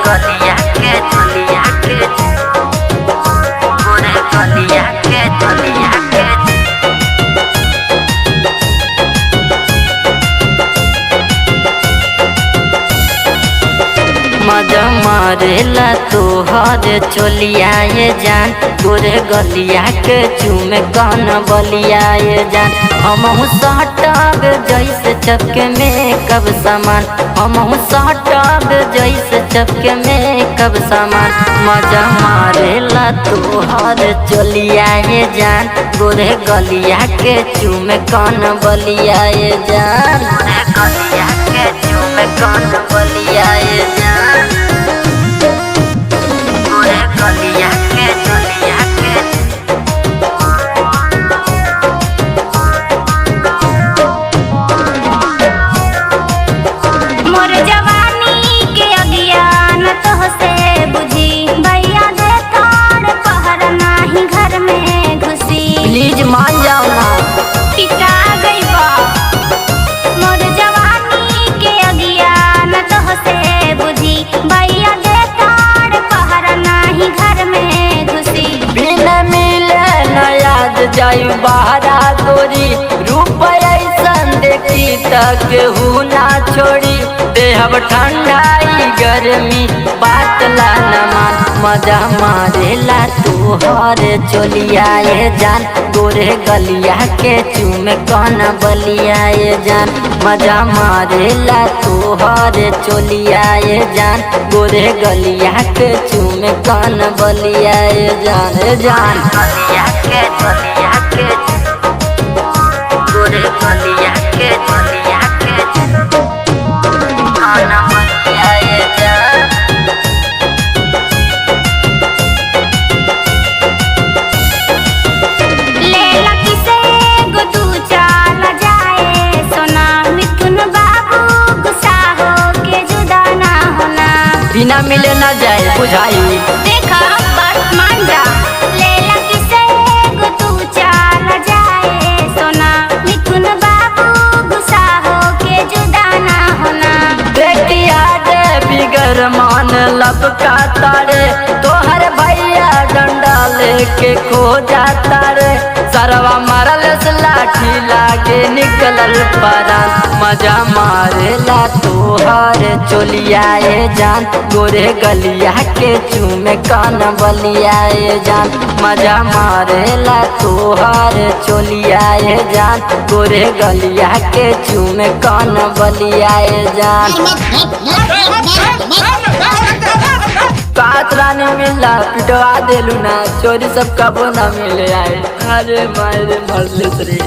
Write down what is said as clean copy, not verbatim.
गलिया के गलिया के गोरे गलिया के गलिया के मजा मारेला तोहर चोलिया ये जान गोरे गलिया के चूमे कौन बलिया ये जान हमहु सटब जैसे चपके में कब सामान हमहु सटब जैसे चपके में कब सामान मजा मारेला तोहर चोलिया ये जान गोरे गलिया के चूमे कौन बलिया ये जान गोरे गलिया के चूमे कौन बलिया ये जान गोरे गलिया के गलिया के मोर जवानी के अज्ञान तोहसे बुझी भैया दे तोड़ पहर नाही घर में घुसी प्लीज मान जाओ ना पिटा गई बा मोर जवानी के अज्ञान तोहसे बुझी भैया दे तोड़ पहर नाही घर में घुसी बिन मिले न याद जायु बहरा तोरी रूप ऐसन देखी तक हूँ ना छोड़ी देहब ठंडाई गर्मी बात ला न मान मजा मारेला तोहर चोलिया ये जान गोरे गलिया के चूमे कौन बलिया ये जान मजा मारेला तोहर चोलिया ये जान गोरे गलिया के चूमे कौन बलिया ये जान गलिया के गलिया के गोरे गलिया के गलिया के कौन बलिया ये जान लेला किसे गुदू चाल जाए सोना मिथुन बाबू गुस्सा हो के जुदा ना होना बिना मिले न जाए बुझाई देखा बात मान जा लेला किसे गुदू चाल जाए सोना मिथुन बाबू गुस्सा हो के जुदा ना होना देखिया दे बिगर मान लपका तारे तोहर भैया डंडा लेके खो जाता रे सरवा मारल से लाठी लागे निकलल परान मजा मारेला तोहर चोलिया ये जान गोरे गलिया के चूमे कान बलिया ये जान मजा मारेला तोहर चोलिया ये जान गोरे गलिया के चूमे कान बलिया ये जान कात रानी मिला पिटवा देलू ना चोरी सब कबो ना मिले आए अरे मारे मरले रे।